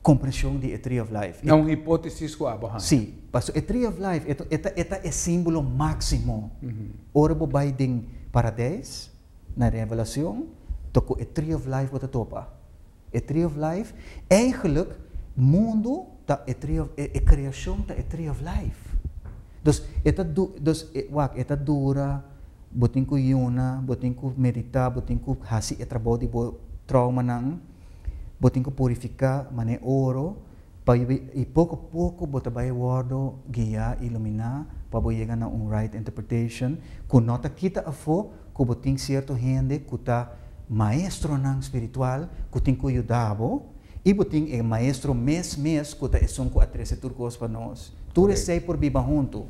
compreensão de Tree of Life. Não hipótesis com a sim, mas o Tree of Life é símbolo máximo. Ora bo vai din paradise na revelação, toko o Tree of Life wat topa. O Tree of Life eigenlijk mundo ta o Tree of criação ta o Tree of Life. Dus eta dura, botin ko yuna, botin ko medita, botin ko hasi e trabalho de trauma nang, botin ko purificar, mane oro, e pouco a pouco bota vai wordo guia, iluminar, para chegar na right interpretation, ku nota kita afo, ku botin certo gente, ku ta maestro nang spiritual, ku tin ko yudabo, e botin e maestro mes ku ta eson ko atrese turcos para nós. Tu recei por viva junto.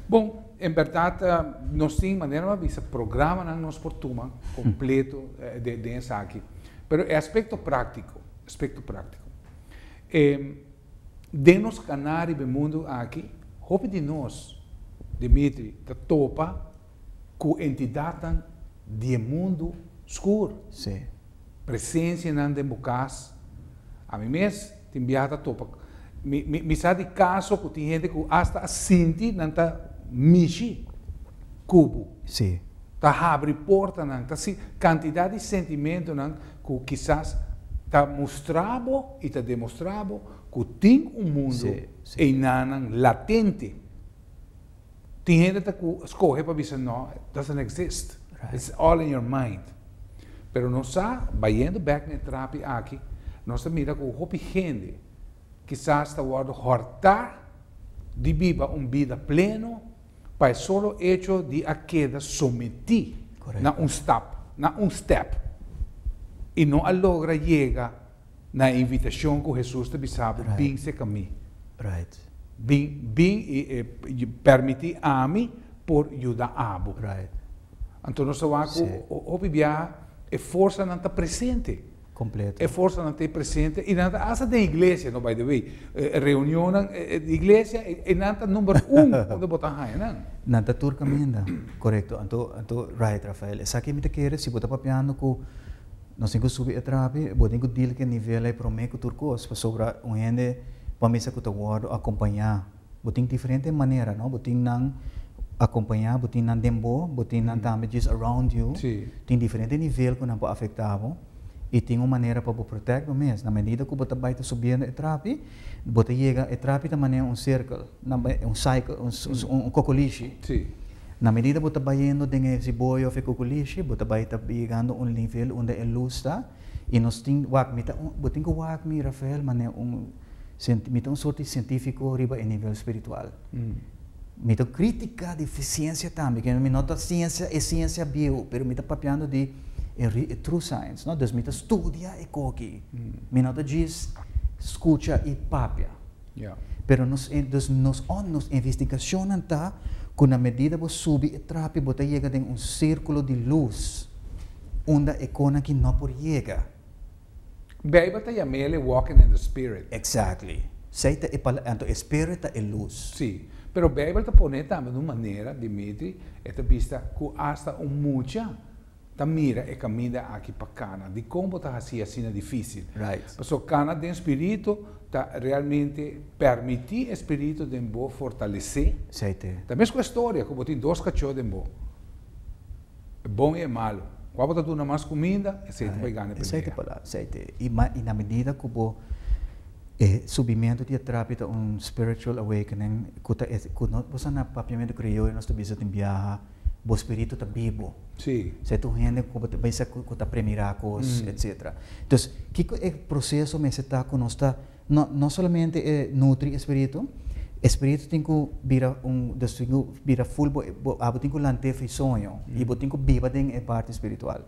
Bom, em verdade, nós temos maneira de programa no nosso portuma completo de ensaio. Mas é aspecto prático. De nos canais do mundo aqui, hope de nós, Dimitri, da topa com entidade do mundo escuro. Sim. Presença não de bocas. A mim mesmo, tem enviado a topa. Me sabe de caso que tem gente que hasta sente não tá mexi cubo. Sim. Tá abre porta não, tá assim quantidade de sentimento não que quizás tá mostrado e tá demonstrado que tem mundo em nanan latente. Tem gente que escolhe para dizer não, it doesn't exist. Right. It's all in your mind. Pero nós está vaindo back na terapia aqui, nós está mira com hopi gente quizás está guardo hortar de viva vida pleno para solo hecho de a queda someter na step e não a logra llega na invitação que Jesus te bisaba bem se caminho bem permitir a mim por ajudar a abo então nós vamos a força não está presente completo. É força não ter presente e não asa da igreja, no by the way, reunião da igreja e não número 1 onde botar aí, não? Não tá tur caminho, correto. Então, right, Rafael. Essa aqui me te quer se botar papiando com nós temos que subir a trabe, botar com deal que nível é prometo turcos para sobrar gente para mesa que tá guardo acompanhar, botar diferente maneira, não? Botar não acompanhar, botar não dembo, botar não damages around you. Tem diferente nível que não pode afetar. E tem uma maneira para proteger mesmo. Na medida que você vai subindo a trape, você chega a trape da maneira círculo, cycle, cocoliche. Na medida que você vai indo dentro desse boio de cocoliche, você vai chegando a nível onde a luz está. E nós temos que Rafael, uma sorte científico riba em nível espiritual. Me tô crítica de ciência também, que me nota ciência é ciência bio, pero me tá papiando de true science, não? Dus me tá estudia e coque, me nota diz escuta e papia. Pero nos investigação não tá, com a medida que sube e trape, você chega em círculo de luz, onde é cona que não pode chegar. Bíblia está chamando walking in the spirit. Exactly. Seita é espírito é luz. Sim. Pero Bíblia está ponendo também de uma maneira, Dimitri, esta vista que hasta mucha ta mira e caminha aqui para cana. De como está assim difícil. Right. Porque cana de espírito está realmente permitir o espírito de bo fortalecer. Seita. Também com a história, como tem dois cachorros de bo. É bom e é malo. Quando está dando mais comida, o seita vai ganhar. Seita para lá, seita. E na medida que o subimento de terapia spiritual awakening, você na papiamento criou e nós estamos viajar, o espírito está vivo. Sim. Se tu gente que vai ser que está miracos, etc. Então, que é o processo me está com nós não somente nutrir o espírito tem que vira full, tem que lanter sonho e tem que viva em parte espiritual.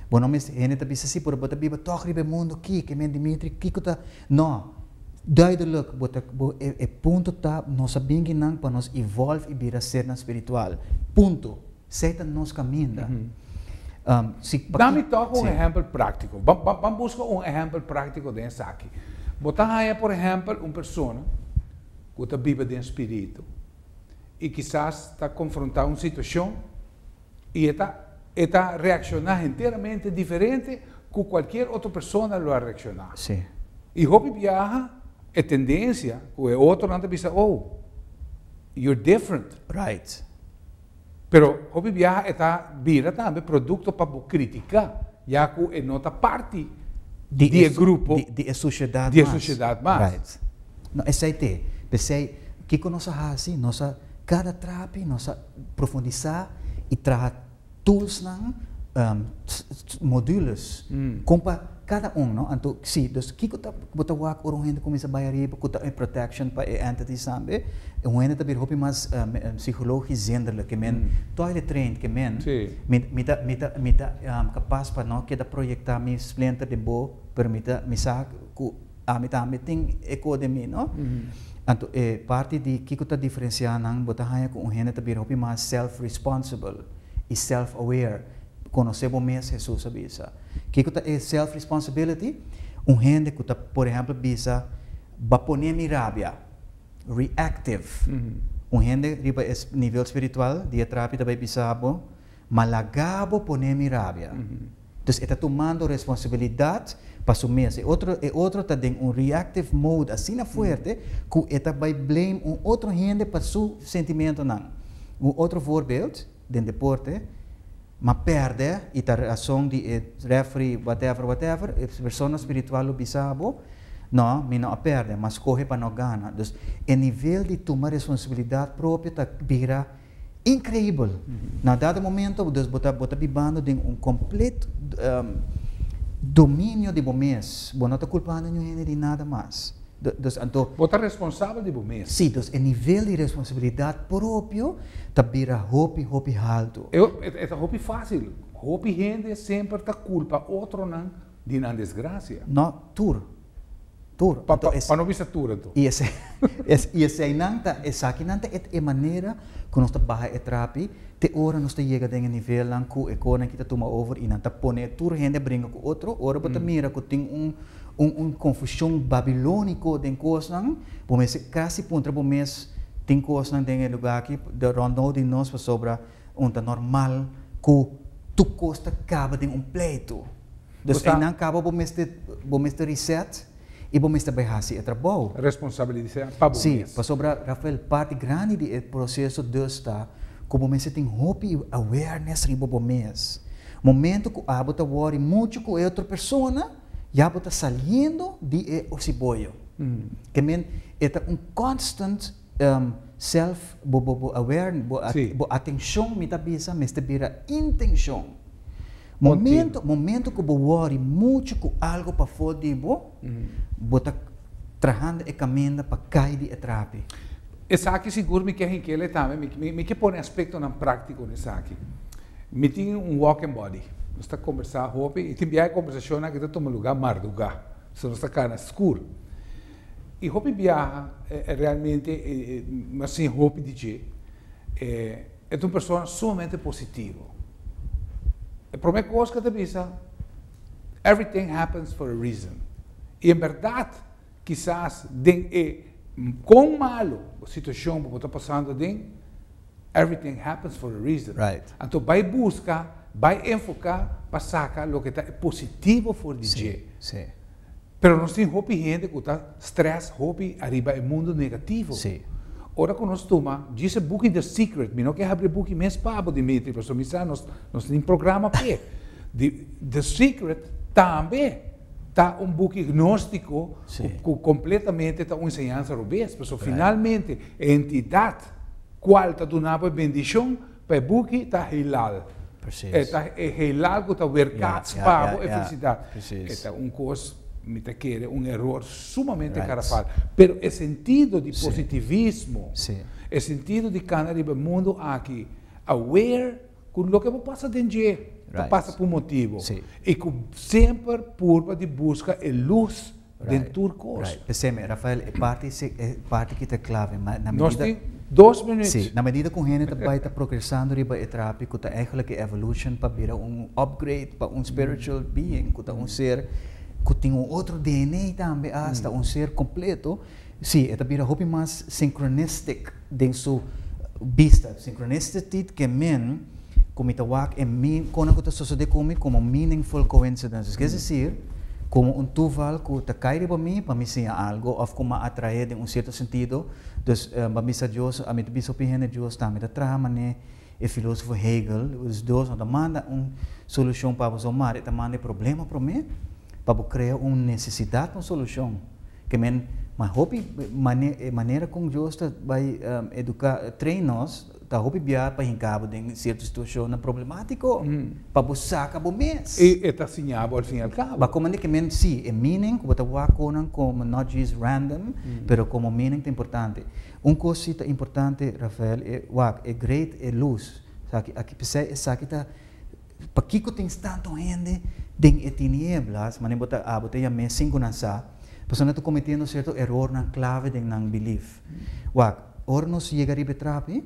Bueno, mas gente bisa si por bota biba toch ribe mundo ki, que men Dimitri kikuta. No. Duidelijk, punto tá, nós sabemos nang para nós evolve e vira ser na espiritual. Punto. Satan nos caminha. Dá-me toch um exemplo prático. Vamos buscar um exemplo prático dessa aqui. Botar aí, por exemplo, uma pessoa que está viva de espírito e quizás está confrontando uma situação e está reaccionando inteiramente diferente que qualquer outra pessoa lo reaccionar. Sim. E hobby viaja é tendência, o outro não pensa, oh, you're different. Right. Pero hobby viaja está vira também produto para criticar, já que é nota parte de grupo, de sociedade. De sociedade mais. Right. No, essa é pensei que com nossa raça, nossa cada trape, nossa profundizar e trazer tools nang modules. Compa cada não? Então, sim, dus kiko ta bota wak orang gente começa a bayar riba, kuta protection pa entity sambe, um gente também hopi mais psicologia genderle que men toile trained que men mita capaz para não que da projetar mi splinter de bo permita misa ku amita meeting eco de mi, no? Então, parte de kiko ta diferenciar nang bota hanya com um gente também hopi mais self-responsible e self-aware. Conhecemos mesmo Jesus sabisa. Que é self-responsibility? Gente que, por exemplo, bisa baponemi rabia, reactive. Gente riba nível espiritual, dia terapia também bisabo, malagabo ponemi rabia. Então, está tomando responsabilidade para su mês. Outro está em reactive mode, assim na forte, que está vai blame outro gente para su sentimento não. Outro voorbeeld, de deporte, mas perde e a razão de referee whatever a pessoa espiritual bisabo não me não perde mas corre para não ganhar então o nível de tomar responsabilidade própria tá vira incrível na dado momento dus bota bibando de completo domínio de bomês não está culpando ninguém de nada mais então bota responsável de bomês sim então o nível de responsabilidade próprio tá vira hopi alto é hopi fácil hopi gente sempre tá culpa outro não de uma desgraça não tur para não vista tur então e esse não tá essa aqui não tá é maneira que nós tá barra trapi te hora nós tá chega de nível lá que economia que tá toma over e não tá pone tur gente brinca com outro hora bota mira que tem confusão babilônico de coisas bom esse quase ponto bom mês tem coisas em lugar aqui de rondou de nós para sobra normal que tu costa acaba de pleito então não acaba bom mês reset e bom mês também hasi trabalho responsabilidade para bom sim para sobra Rafael parte grande do processo desta como mês tem hope awareness ribo bom mês momento que a bota worry muito com outra pessoa já está saindo de o ciboio. Que men é constant self-aware, atenção, me tá bisa, mas te vira intenção. Momento que você worry muito com algo para fora de você trajando e caminhando para cair de atrape. Essa aqui seguro me quer que ele também, me quer pôr aspecto na prática nessa aqui. Me tem walk and body. Nós estamos conversando hoje e tem a conversação que está tomando lugar Marduga, se nós estamos na escuro. E hoje viaja realmente, mas sim hoje DJ, é uma pessoa sumamente positiva. A primeira coisa que te pensa, everything happens for a reason. E em verdade, quizás com malo a situação que está passando everything happens for a reason. Right. Então vai buscar vai enfocar para sacar o que está positivo for DJ. Sim. Pero nós temos gente que está stress, arriba o mundo negativo. Sim. Ora que nós toma, diz book The Secret, não quer abrir book mesmo para Dimitri, porque nós temos um programa para The Secret também está book gnóstico, que completamente está uma ensinança rubês, porque finalmente a entidade qual está dando bendição para o book está hilal. Está hilal que está verkats para a felicidade. Está coisa me te quer erro sumamente carafal. Pero o sentido de positivismo, o sentido de canar o mundo aqui, aware con lo que pasa dentro Right. pasa por motivo. Sí. Y que siempre purba de busca luz dentro de cosas. Right. Penseme, Rafael, parte que está clave, mas na Nós medida... temos 2 minutos. Sim, na medida que a gente vai progressando riba etapa, que está eigenlijk evolution para virar upgrade para spiritual being, que está ser que tem outro DNA também, está ser completo. Sim, está vira hobby mais synchronistic dentro sua vista, synchronicity que men como está wak quando que está sucedendo como meaningful coincidences, quer dizer, como toeval que está caído para mim sim algo, ou como atrair em certo sentido. Dus para mim Deus, a mim bisa opinião Deus também está trazendo o filósofo Hegel, os dois não manda solução para você, mas ele manda problema para mim, para criar necessidade de solução. Que men, mas hobby maneira como Deus vai educar, treinar-nos, tá hobby biar para encabo em certa situação problemático, para buscar cabo mês. E está assinado ao fim e ao cabo. Mas como que men sim, é meaning, que você como not just random, pero como meaning é importante. Coisa importante, Rafael, é great, é luz. Aqui precisa tá para que tem tanto gente em tinieblas, mas bota já me cinco nasa, pessoa está cometendo certo erro na clave de não belief. Ora nós chegar a betrapi,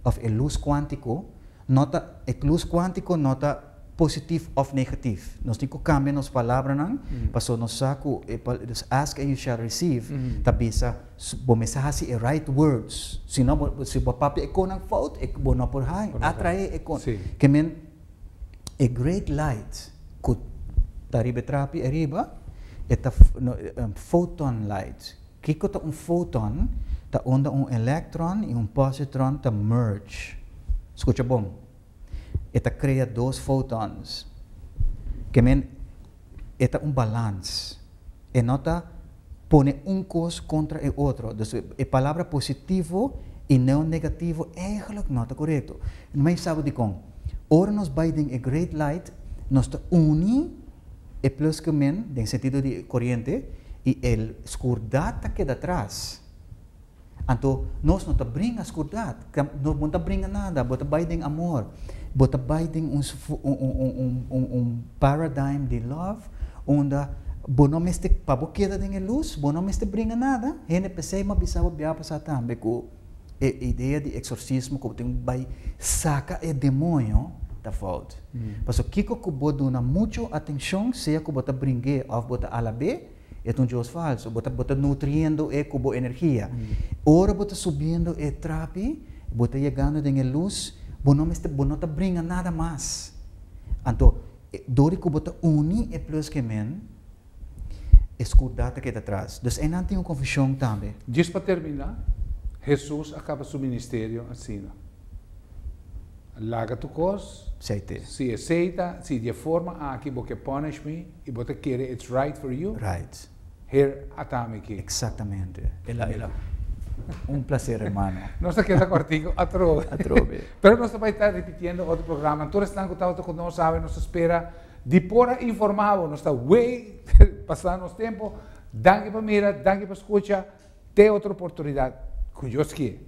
of a luz quântico, nota a luz quântico nota positivo ou negativo. Nós temos que cambiar as palavras não, para nós saco, ask and you shall receive, tabisa, bom mensagem é right words. Se não, se o papi é com a fault, é bom não por high, atrai é com. Que men a great light, que taribe trapi arriba, é photon light. Que é photon? Tá onda electron e positron tá merge. Escuta bom. Eta cria dois photons. Que men eta balance. E nota pone coisa contra o outro. Dus a palavra positivo e não negativo eigenlijk nota correto. Mas sabe de como? Ora nós baiding a great light, nós ta uni e plus que men, em sentido de corrente, e el escuridade que dá atrás. Então, nós não brinca escuridade, nós não brinca nada, bota baiding amor, bota baiding paradigm de love, onde não meste para queda de luz, não meste brinca nada, gente pensei mas bisava bia passar também com a ideia de exorcismo que tem vai saca o demônio da falta. Porque Kiko que bota muita atenção, seja que bota brinque ou bota alabe, é Deus falso, bota nutriendo e cubo energia. Ora bota subindo e trapi, bota chegando em luz, não tá brinca nada mais. Então, dori que bota uni e plus que men, escuridade que está atrás. Dus é não tem uma confusão também. Diz para terminar, Jesus acaba seu ministério assim. Larga tu coisa, se aceita, se de forma aqui você punish me e você quer it's right for you. Right. Here atame aqui. Exatamente. Ela. Prazer, hermano. Nós aqui está cortico, atrove. Pero nós vai estar repetindo outro programa. Todos estão contato com nós, sabe, nos espera de pora informado, nós está way passando nosso tempo. Danke para mira, danke para escutar. Tem outra oportunidade. Com Deus que